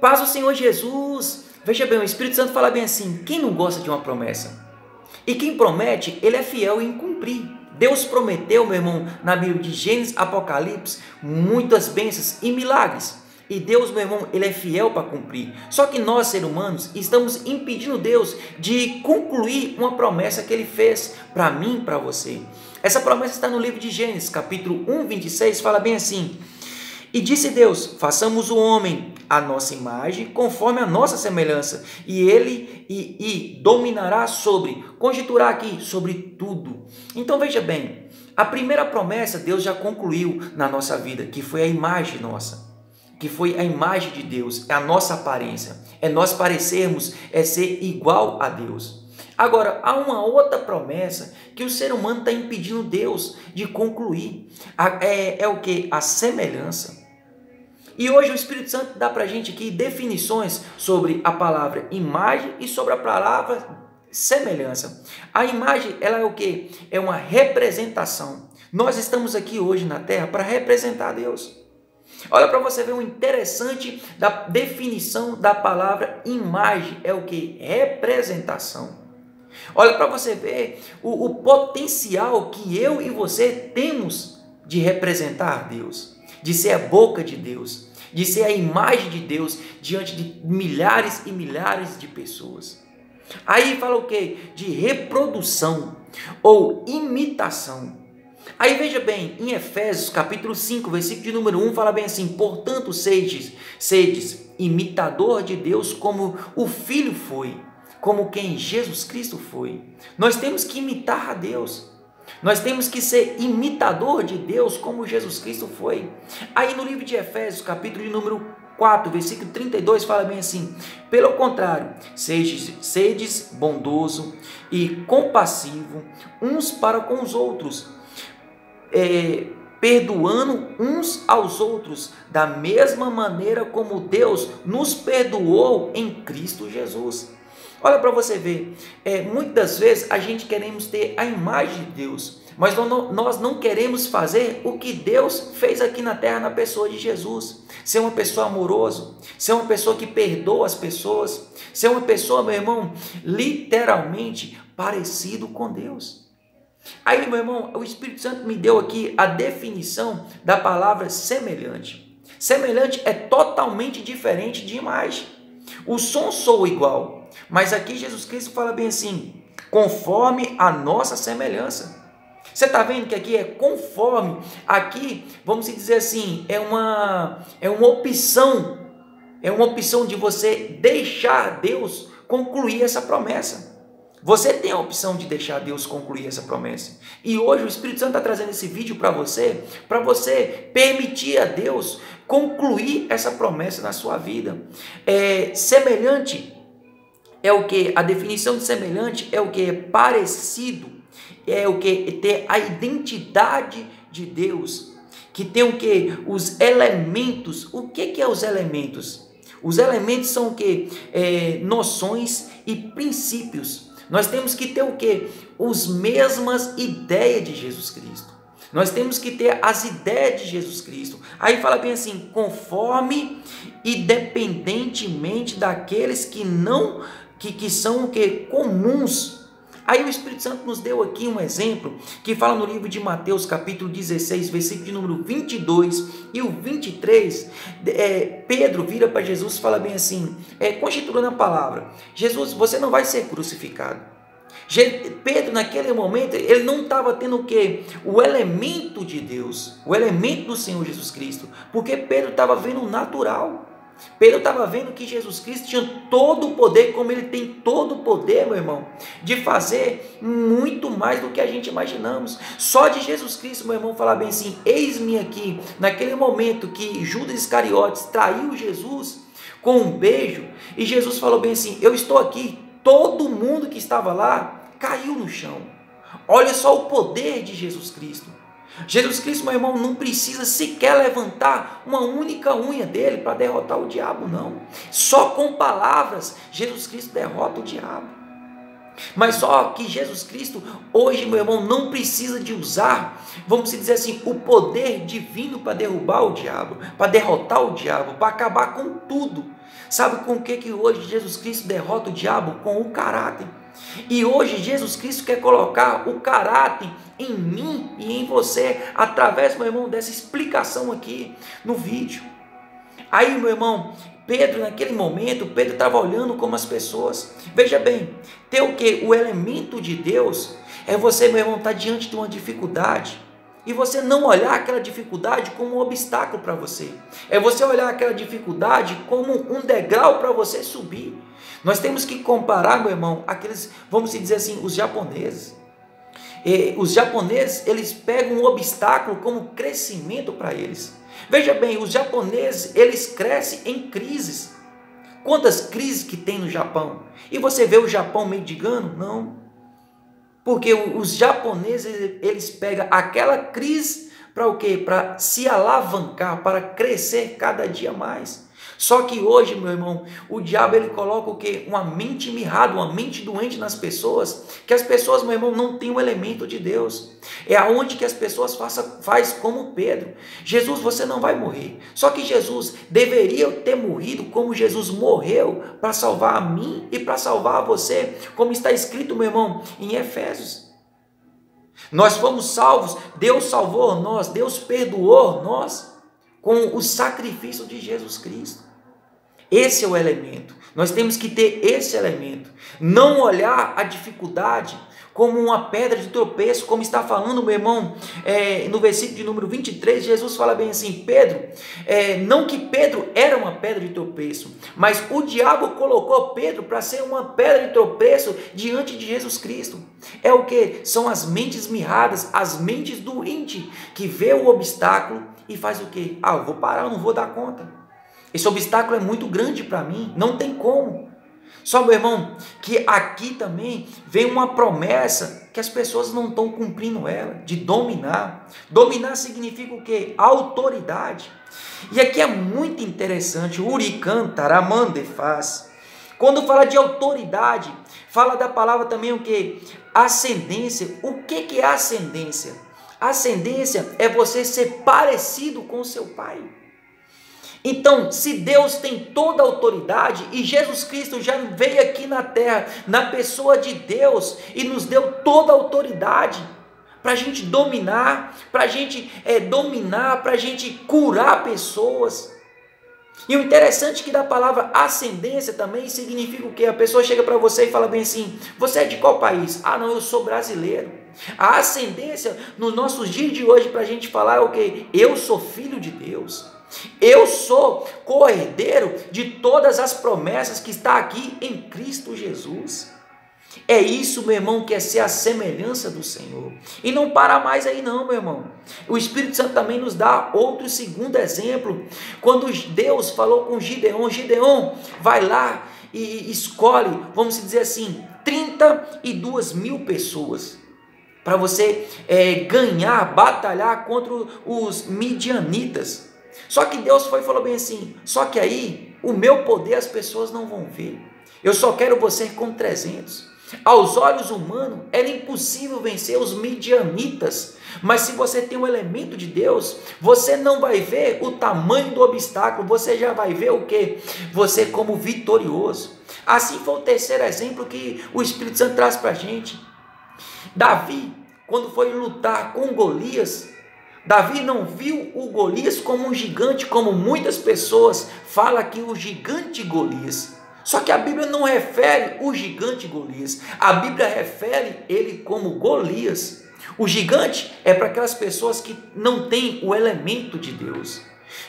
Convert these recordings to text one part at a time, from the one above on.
Paz do Senhor Jesus. Veja bem, o Espírito Santo fala bem assim, quem não gosta de uma promessa? E quem promete, ele é fiel em cumprir. Deus prometeu, meu irmão, na Bíblia de Gênesis, Apocalipse, muitas bênçãos e milagres. E Deus, meu irmão, ele é fiel para cumprir. Só que nós, seres humanos, estamos impedindo Deus de concluir uma promessa que ele fez para mim e para você. Essa promessa está no livro de Gênesis, capítulo 1, 26, fala bem assim: e disse Deus, façamos o homem à nossa imagem, conforme a nossa semelhança, e ele dominará sobre, conjecturar aqui, sobre tudo. Então veja bem, a primeira promessa Deus já concluiu na nossa vida, que foi a imagem nossa, que foi a imagem de Deus, é a nossa aparência, é nós parecermos, é ser igual a Deus. Agora, há uma outra promessa que o ser humano está impedindo Deus de concluir, é o que? A semelhança. E hoje o Espírito Santo dá para a gente aqui definições sobre a palavra imagem e sobre a palavra semelhança. A imagem, ela é o quê? É uma representação. Nós estamos aqui hoje na Terra para representar Deus. Olha para você ver o interessante da definição da palavra imagem, é o que? Representação. Olha para você ver o potencial que eu e você temos de representar Deus, de ser a boca de Deus, de ser a imagem de Deus diante de milhares e milhares de pessoas. Aí fala o quê? De reprodução ou imitação. Aí veja bem, em Efésios capítulo 5, versículo de número 1, fala bem assim: portanto, sedes imitador de Deus como o Filho foi, como quem Jesus Cristo foi. Nós temos que imitar a Deus. Nós temos que ser imitador de Deus como Jesus Cristo foi. Aí no livro de Efésios, capítulo de número 4, versículo 32, fala bem assim: pelo contrário, sedes bondoso e compassivo uns para com os outros, perdoando uns aos outros, da mesma maneira como Deus nos perdoou em Cristo Jesus. Olha para você ver, muitas vezes a gente queremos ter a imagem de Deus, mas nós não queremos fazer o que Deus fez aqui na terra na pessoa de Jesus. Ser uma pessoa amorosa, ser uma pessoa que perdoa as pessoas, ser uma pessoa, meu irmão, literalmente parecido com Deus. Aí, meu irmão, o Espírito Santo me deu aqui a definição da palavra semelhante. Semelhante é totalmente diferente de imagem. O som soa igual, mas aqui Jesus Cristo fala bem assim: conforme a nossa semelhança. Você está vendo que aqui é conforme, aqui, vamos dizer assim, é uma opção, de você deixar Deus concluir essa promessa. Você tem a opção de deixar Deus concluir essa promessa. E hoje o Espírito Santo está trazendo esse vídeo para você permitir a Deus concluir essa promessa na sua vida. Semelhante é o que? A definição de semelhante é o que? É parecido, é o que? Ter a identidade de Deus, que tem o que? Os elementos. O que é os elementos? Os elementos são o que? Noções e princípios. Nós temos que ter o quê? As mesmas ideias de Jesus Cristo. Nós temos que ter as ideias de Jesus Cristo. Aí fala bem assim: conforme, independentemente daqueles que não, que são o quê? Comuns. Aí o Espírito Santo nos deu aqui um exemplo que fala no livro de Mateus, capítulo 16, versículo de número 22 e o 23. Pedro vira para Jesus e fala bem assim, constituindo a palavra: Jesus, você não vai ser crucificado. Pedro, naquele momento, ele não estava tendo o quê? O elemento de Deus, o elemento do Senhor Jesus Cristo, porque Pedro estava vendo o natural. Pedro estava vendo que Jesus Cristo tinha todo o poder, como ele tem todo o poder, meu irmão, de fazer muito mais do que a gente imaginamos. Só de Jesus Cristo, meu irmão, falar bem assim: eis-me aqui, naquele momento que Judas Iscariotes traiu Jesus com um beijo, e Jesus falou bem assim: eu estou aqui. Todo mundo que estava lá caiu no chão. Olha só o poder de Jesus Cristo. Jesus Cristo, meu irmão, não precisa sequer levantar uma única unha dele para derrotar o diabo, não. Só com palavras, Jesus Cristo derrota o diabo. Mas só que Jesus Cristo, hoje, meu irmão, não precisa de usar, vamos dizer assim, o poder divino para derrubar o diabo, para derrotar o diabo, para acabar com tudo. Sabe com o que hoje Jesus Cristo derrota o diabo? Com o caráter. E hoje Jesus Cristo quer colocar o caráter em mim e em você, através, meu irmão, dessa explicação aqui no vídeo. Aí, meu irmão, Pedro, naquele momento, Pedro estava olhando como as pessoas. Veja bem, ter o que? O elemento de Deus é você, meu irmão, estar diante de uma dificuldade e você não olhar aquela dificuldade como um obstáculo para você. É você olhar aquela dificuldade como um degrau para você subir. Nós temos que comparar, meu irmão, aqueles, vamos dizer assim, os japoneses. Os japoneses, eles pegam um obstáculo como crescimento para eles. Veja bem, os japoneses, eles crescem em crises. Quantas crises que tem no Japão? E você vê o Japão mendigando? Não. Porque os japoneses, eles pegam aquela crise para o quê? Para se alavancar, para crescer cada dia mais. Só que hoje, meu irmão, o diabo ele coloca o quê? Uma mente mirrada, uma mente doente nas pessoas, que as pessoas, meu irmão, não têm o elemento de Deus. É aonde que as pessoas faz como Pedro. Jesus, você não vai morrer. Só que Jesus deveria ter morrido como Jesus morreu para salvar a mim e para salvar a você, como está escrito, meu irmão, em Efésios. Nós fomos salvos, Deus salvou nós, Deus perdoou nós com o sacrifício de Jesus Cristo. Esse é o elemento. Nós temos que ter esse elemento. Não olhar a dificuldade como uma pedra de tropeço, como está falando, meu irmão, no versículo de número 23, Jesus fala bem assim, Pedro, não que Pedro era uma pedra de tropeço, mas o diabo colocou Pedro para ser uma pedra de tropeço diante de Jesus Cristo. É o que? São as mentes mirradas, as mentes doentes, que vê o obstáculo e faz o que? Eu vou parar, eu não vou dar conta. Esse obstáculo é muito grande para mim, não tem como. Só, meu irmão, que aqui também vem uma promessa que as pessoas não estão cumprindo ela, de dominar. Dominar significa o quê? Autoridade. E aqui é muito interessante, o Urican Taramandefaz, quando fala de autoridade, fala da palavra também o quê? Ascendência. O que é ascendência? Ascendência é você ser parecido com o seu pai. Então, se Deus tem toda a autoridade e Jesus Cristo já veio aqui na terra, na pessoa de Deus, e nos deu toda a autoridade para a gente dominar, para a gente para a gente curar pessoas. E o interessante é que da palavra ascendência também significa o quê? A pessoa chega para você e fala bem assim, você é de qual país? Não, eu sou brasileiro. A ascendência nos nossos dias de hoje para a gente falar é o quê? Eu sou filho de Deus. Eu sou co-herdeiro de todas as promessas que está aqui em Cristo Jesus. É isso, meu irmão, que é ser a semelhança do Senhor. E não para mais aí não, meu irmão. O Espírito Santo também nos dá outro segundo exemplo. Quando Deus falou com Gideon, Gideon, vai lá e escolhe, vamos dizer assim, 32 mil pessoas para você ganhar, batalhar contra os midianitas. Só que Deus falou bem assim, só que aí o meu poder as pessoas não vão ver. Eu só quero você com 300. Aos olhos humanos era impossível vencer os midianitas, mas se você tem um elemento de Deus, você não vai ver o tamanho do obstáculo, você já vai ver o que? Você como vitorioso. Assim foi o terceiro exemplo que o Espírito Santo traz para a gente. Davi, quando foi lutar com Golias, Davi não viu o Golias como um gigante, como muitas pessoas falam aqui, o gigante Golias. Só que a Bíblia não refere o gigante Golias, a Bíblia refere ele como Golias. O gigante é para aquelas pessoas que não têm o elemento de Deus.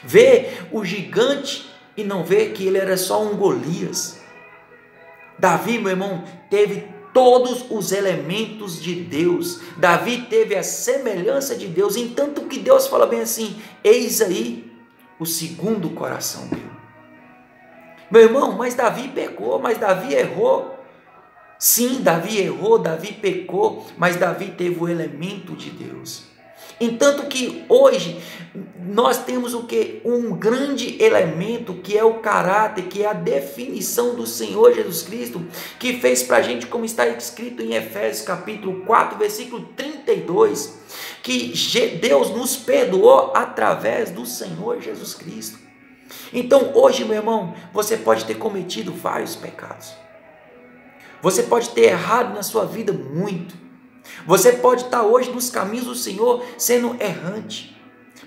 Vê o gigante e não vê que ele era só um Golias. Davi, meu irmão, teve todos os elementos de Deus. Davi teve a semelhança de Deus, em tanto que Deus fala bem assim, eis aí o segundo coração meu. Meu irmão, mas Davi pecou, mas Davi errou. Sim, Davi errou, Davi pecou, mas Davi teve o elemento de Deus. Entanto que hoje nós temos o que? Um grande elemento que é o caráter, que é a definição do Senhor Jesus Cristo, que fez para a gente, como está escrito em Efésios capítulo 4, versículo 32, que Deus nos perdoou através do Senhor Jesus Cristo. Então hoje, meu irmão, você pode ter cometido vários pecados. Você pode ter errado na sua vida muito. Você pode estar hoje nos caminhos do Senhor sendo errante.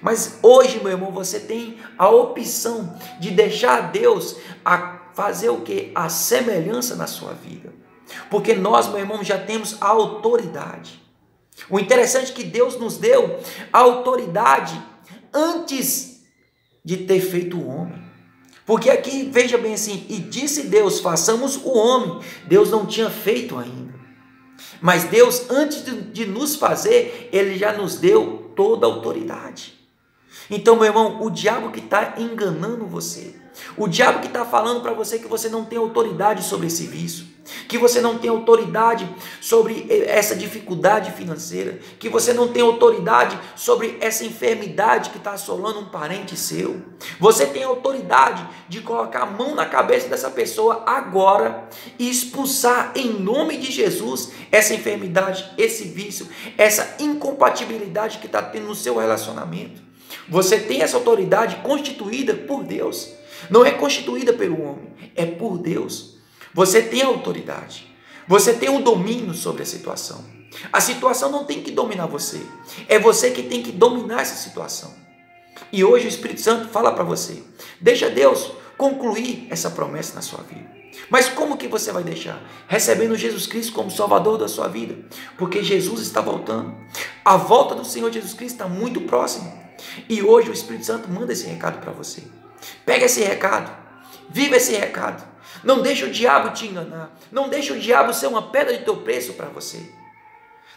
Mas hoje, meu irmão, você tem a opção de deixar Deus fazer o que? A semelhança na sua vida. Porque nós, meu irmão, já temos a autoridade. O interessante é que Deus nos deu a autoridade antes de ter feito o homem. Porque aqui, veja bem assim, e disse Deus, façamos o homem. Deus não tinha feito ainda. Mas Deus, antes de nos fazer, Ele já nos deu toda a autoridade. Então, meu irmão, o diabo que está enganando você, o diabo que está falando para você que você não tem autoridade sobre esse vício, que você não tem autoridade sobre essa dificuldade financeira, que você não tem autoridade sobre essa enfermidade que está assolando um parente seu. Você tem autoridade de colocar a mão na cabeça dessa pessoa agora e expulsar em nome de Jesus essa enfermidade, esse vício, essa incompatibilidade que está tendo no seu relacionamento. Você tem essa autoridade constituída por Deus. Não é constituída pelo homem, é por Deus. Você tem autoridade. Você tem o domínio sobre a situação. A situação não tem que dominar você. É você que tem que dominar essa situação. E hoje o Espírito Santo fala para você. Deixa Deus concluir essa promessa na sua vida. Mas como que você vai deixar? Recebendo Jesus Cristo como Salvador da sua vida. Porque Jesus está voltando. A volta do Senhor Jesus Cristo está muito próxima. E hoje o Espírito Santo manda esse recado para você. Pega esse recado. Viva esse recado. Não deixe o diabo te enganar. Não deixe o diabo ser uma pedra de tropeço para você.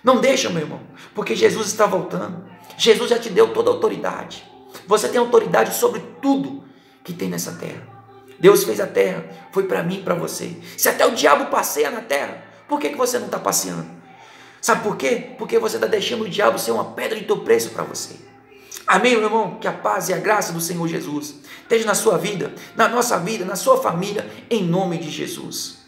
Não deixa, meu irmão. Porque Jesus está voltando. Jesus já te deu toda a autoridade. Você tem autoridade sobre tudo que tem nessa terra. Deus fez a terra. Foi para mim e para você. Se até o diabo passeia na terra, por que você não está passeando? Sabe por quê? Porque você está deixando o diabo ser uma pedra de tropeço para você. Amém, meu irmão? Que a paz e a graça do Senhor Jesus esteja na sua vida, na nossa vida, na sua família, em nome de Jesus.